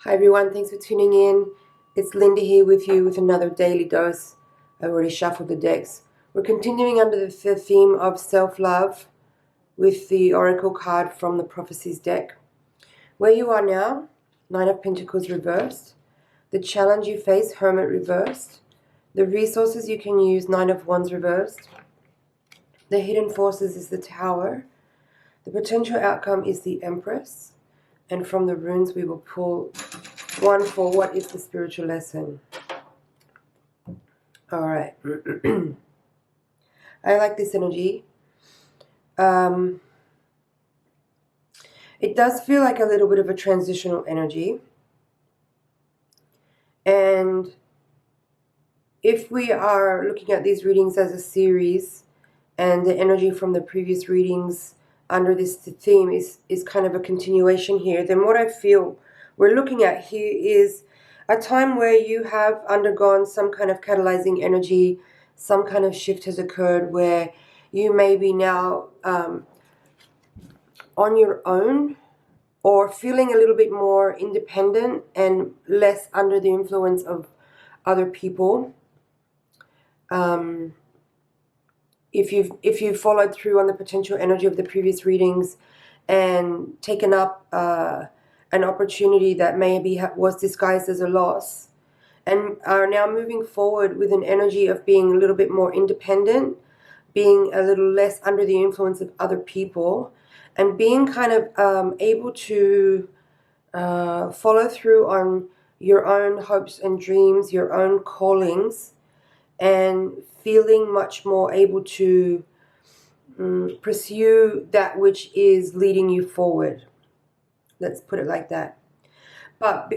Hi everyone, thanks for tuning in. It's Linda here with you with another daily dose. I already shuffled the decks. We're continuing under the theme of self-love with the Oracle card from the Prophecies deck. Where you are now, Nine of Pentacles reversed. The challenge you face, Hermit reversed. The resources you can use, Nine of Wands reversed. The hidden forces is the Tower. The potential outcome is the Empress. And from the runes we will pull one for what is the spiritual lesson. All right. I like this energy. It does feel like a little bit of a transitional energy. And if we are looking at these readings as a series and the energy from the previous readings under this theme is kind of a continuation here, then what I feel we're looking at here is a time where you have undergone some kind of catalyzing energy, some kind of shift has occurred where you may be now on your own or feeling a little bit more independent and less under the influence of other people. If you've followed through on the potential energy of the previous readings and taken up an opportunity that maybe was disguised as a loss and are now moving forward with an energy of being a little bit more independent, being a little less under the influence of other people, and being kind of able to follow through on your own hopes and dreams, your own callings, and feeling much more able to pursue that which is leading you forward. Let's put it like that. But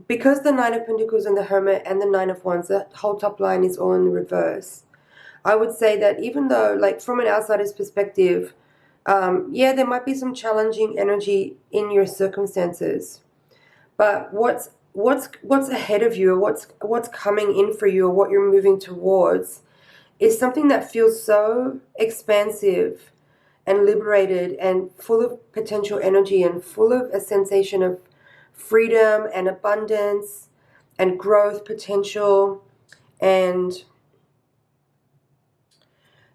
because the Nine of Pentacles and the Hermit and the Nine of Wands, the whole top line is all in the reverse. I would say that even though, like from an outsider's perspective, yeah, there might be some challenging energy in your circumstances. But what's ahead of you, or what's coming in for you, or what you're moving towards, is something that feels so expansive and liberated and full of potential energy and full of a sensation of freedom and abundance and growth potential and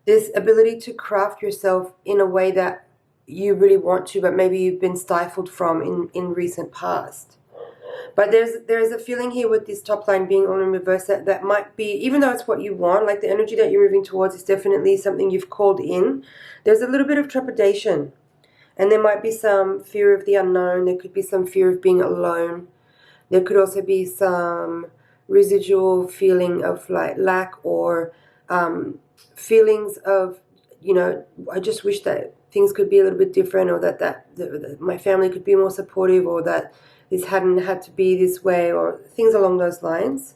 this ability to craft yourself in a way that you really want to, but maybe you've been stifled from in recent past. But there's a feeling here with this top line being on in reverse that might be, even though it's what you want, like the energy that you're moving towards is definitely something you've called in, there's a little bit of trepidation. And there might be some fear of the unknown. There could be some fear of being alone. There could also be some residual feeling of like lack or feelings of, you know, I just wish that things could be a little bit different, or that my family could be more supportive, or that this hadn't had to be this way, or things along those lines.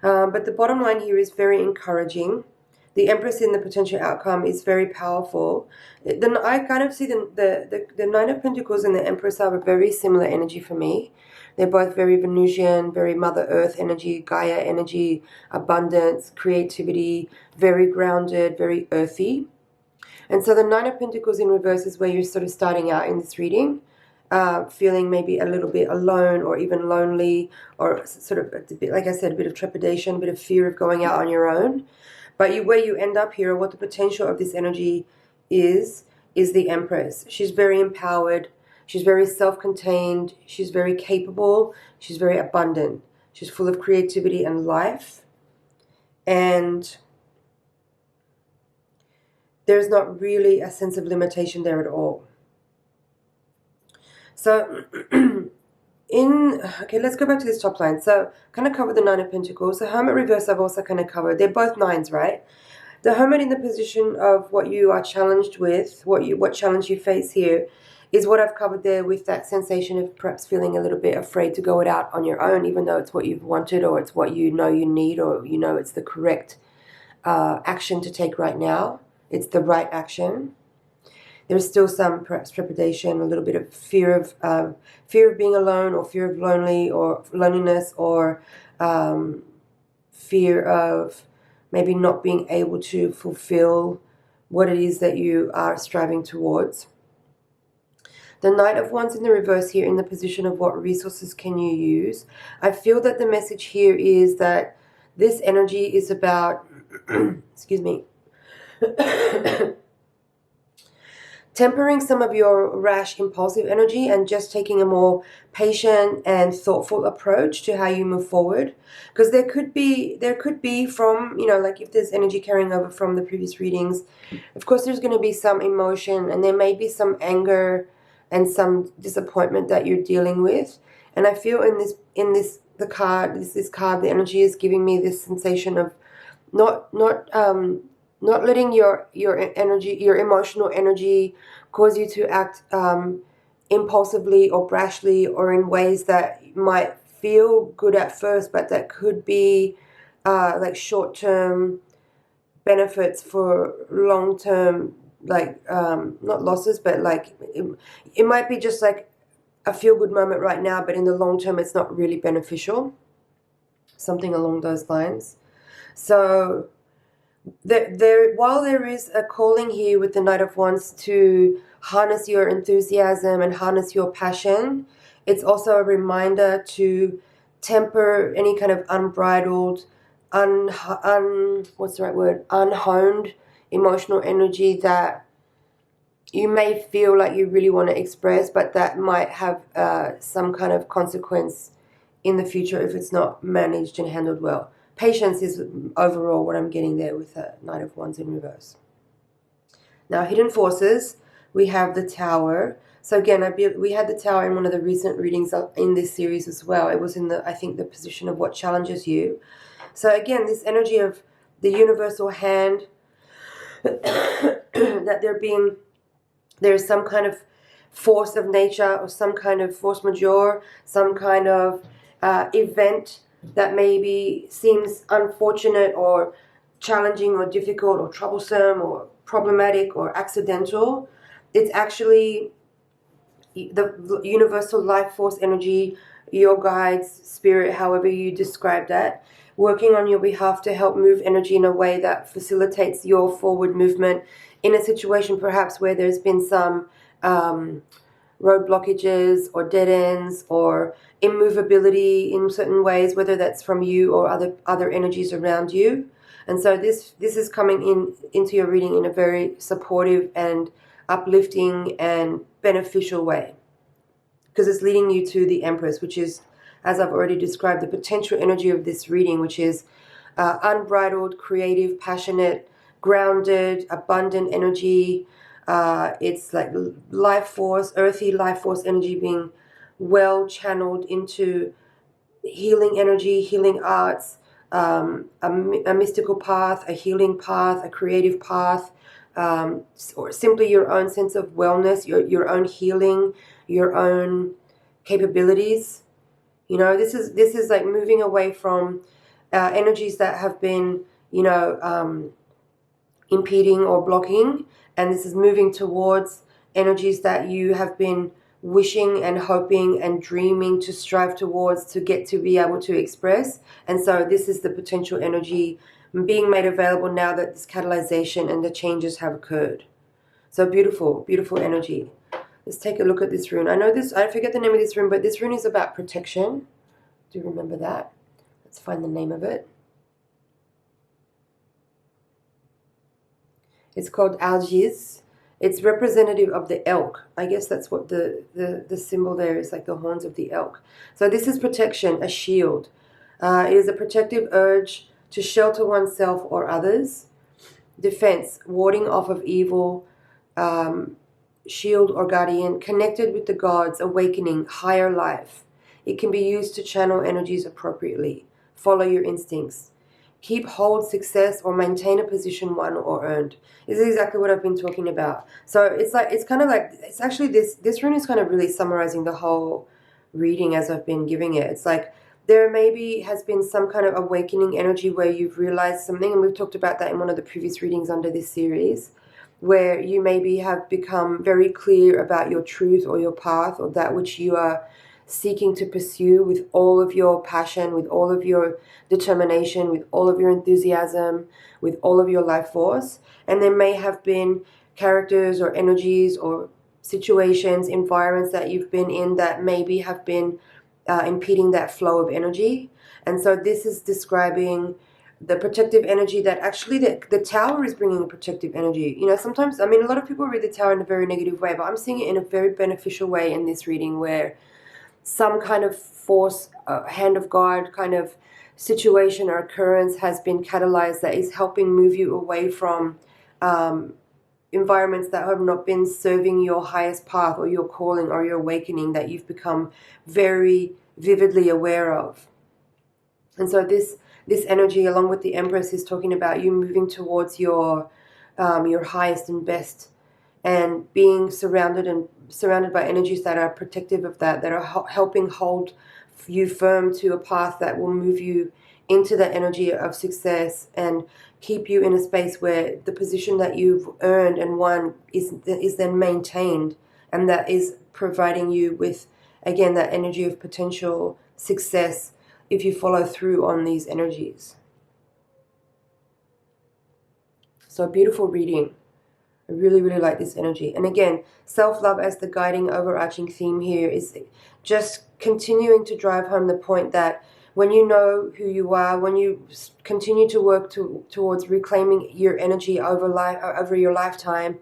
But the bottom line here is very encouraging. The Empress in the potential outcome is very powerful. I kind of see the Nine of Pentacles and the Empress are a very similar energy for me. They're both very Venusian, very Mother Earth energy, Gaia energy, abundance, creativity, very grounded, very earthy. And so the Nine of Pentacles in reverse is where you're sort of starting out in this reading. Feeling maybe a little bit alone or even lonely, or sort of, a bit, like I said, a bit of trepidation, a bit of fear of going out on your own. But where you end up here, what the potential of this energy is the Empress. She's very empowered. She's very self-contained. She's very capable. She's very abundant. She's full of creativity and life. And there's not really a sense of limitation there at all. So, okay, let's go back to this top line. So, kind of cover the Nine of Pentacles. The Hermit reverse I've also kind of covered. They're both nines, right? The Hermit in the position of what you are challenged with, what challenge you face here, is what I've covered there, with that sensation of perhaps feeling a little bit afraid to go it out on your own, even though it's what you've wanted, or it's what you know you need, or you know it's the correct action to take right now. It's the right action. There's still some perhaps trepidation, a little bit of fear of being alone, or fear of loneliness, or fear of maybe not being able to fulfill what it is that you are striving towards. The Knight of Wands in the reverse here in the position of what resources can you use. I feel that the message here is that this energy is about, excuse me, tempering some of your rash, impulsive energy and just taking a more patient and thoughtful approach to how you move forward. Because there could be from, you know, like if there's energy carrying over from the previous readings, of course there's going to be some emotion and there may be some anger and some disappointment that you're dealing with. And I feel the card, the energy is giving me this sensation of not letting your energy, your emotional energy, cause you to act impulsively or brashly or in ways that might feel good at first, but that could be like short-term benefits for long-term, like not losses, but like it might be just like a feel-good moment right now, but in the long term it's not really beneficial. Something along those lines. So while there is a calling here with the Knight of Wands to harness your enthusiasm and harness your passion, it's also a reminder to temper any kind of unbridled, what's the right word? Unhoned emotional energy that you may feel like you really want to express, but that might have some kind of consequence in the future if it's not managed and handled well. Patience is overall what I'm getting there with the Knight of Wands in reverse. Now, hidden forces, we have the Tower. So again, we had the Tower in one of the recent readings in this series as well. It was in I think the position of what challenges you. So again, this energy of the universal hand, that there's some kind of force of nature or some kind of force majeure, some kind of event that maybe seems unfortunate or challenging or difficult or troublesome or problematic or accidental. It's actually the universal life force energy, your guides, spirit, however you describe that, working on your behalf to help move energy in a way that facilitates your forward movement in a situation perhaps where there's been some road blockages or dead ends or immovability in certain ways, whether that's from you or other energies around you. And so this is coming into your reading in a very supportive and uplifting and beneficial way, because it's leading you to the Empress, which is, as I've already described, the potential energy of this reading, which is unbridled, creative, passionate, grounded, abundant energy. It's like life force, earthy life force energy being well channeled into healing energy, healing arts, a mystical path, a healing path, a creative path, or simply your own sense of wellness, your own healing, your own capabilities. You know, this is like moving away from energies that have been, you know, impeding or blocking, and this is moving towards energies that you have been wishing and hoping and dreaming to strive towards to get to be able to express. And so this is the potential energy being made available now that this catalyzation and the changes have occurred. So beautiful, beautiful energy. Let's take a look at this rune. I forget the name of this rune, but this rune is about protection. Do you remember that? Let's find the name of it. It's called Algiz. It's representative of the elk. I guess that's what the symbol there is, like the horns of the elk. So this is protection, a shield. It is a protective urge to shelter oneself or others. Defense, warding off of evil, shield or guardian, connected with the gods, awakening, higher life. It can be used to channel energies appropriately. Follow your instincts. Keep, hold, success, or maintain a position won or earned. This is exactly what I've been talking about. So it's actually this rune is kind of really summarizing the whole reading as I've been giving it. It's like there maybe has been some kind of awakening energy where you've realized something, and we've talked about that in one of the previous readings under this series, where you maybe have become very clear about your truth or your path or that which you are seeking to pursue with all of your passion, with all of your determination, with all of your enthusiasm, with all of your life force. And there may have been characters or energies or situations, environments that you've been in that maybe have been impeding that flow of energy. And so this is describing the protective energy that actually the Tower is bringing a protective energy. You know, sometimes, I mean, a lot of people read the Tower in a very negative way, but I'm seeing it in a very beneficial way in this reading, where some kind of force, hand of God kind of situation or occurrence has been catalyzed that is helping move you away from environments that have not been serving your highest path or your calling or your awakening that you've become very vividly aware of. And so this energy, along with the Empress, is talking about you moving towards your highest and best, and being surrounded by energies that are protective of that are helping hold you firm to a path that will move you into the energy of success and keep you in a space where the position that you've earned and won is then maintained, and that is providing you with, again, that energy of potential success if you follow through on these energies. So beautiful reading. I really, really like this energy. And again, self-love as the guiding overarching theme here is just continuing to drive home the point that when you know who you are, when you continue to work towards reclaiming your energy over your lifetime,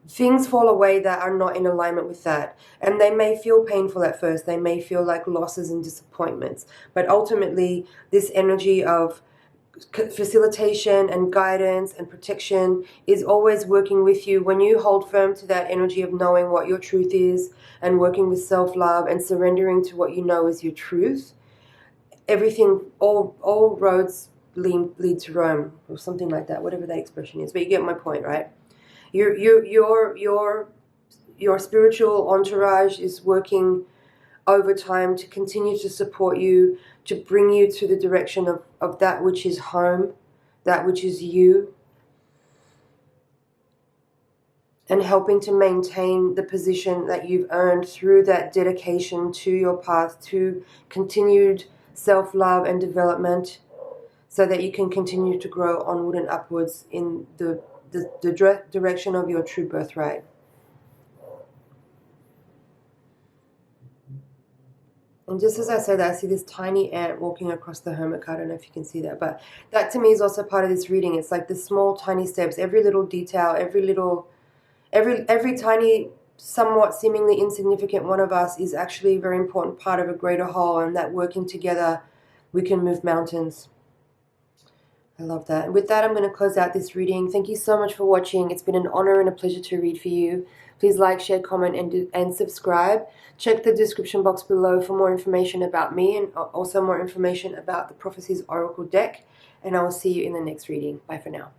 things fall away that are not in alignment with that. And they may feel painful at first. They may feel like losses and disappointments. But ultimately, this energy of facilitation and guidance and protection is always working with you. When you hold firm to that energy of knowing what your truth is and working with self-love and surrendering to what you know is your truth, everything, all roads lead to Rome, or something like that, whatever that expression is. But you get my point, right? Your spiritual entourage is working over time to continue to support you, to bring you to the direction of that which is home, that which is you, and helping to maintain the position that you've earned through that dedication to your path, to continued self-love and development, so that you can continue to grow onward and upwards in the direction of your true birthright. And just as I say that, I see this tiny ant walking across the Hermit card. I don't know if you can see that, but that to me is also part of this reading. It's like the small, tiny steps, every little detail, every tiny, somewhat seemingly insignificant one of us is actually a very important part of a greater whole, and that working together, we can move mountains. I love that. And with that, I'm going to close out this reading. Thank you so much for watching. It's been an honor and a pleasure to read for you. Please like, share, comment, and subscribe. Check the description box below for more information about me and also more information about the Prophecies Oracle deck. And I will see you in the next reading. Bye for now.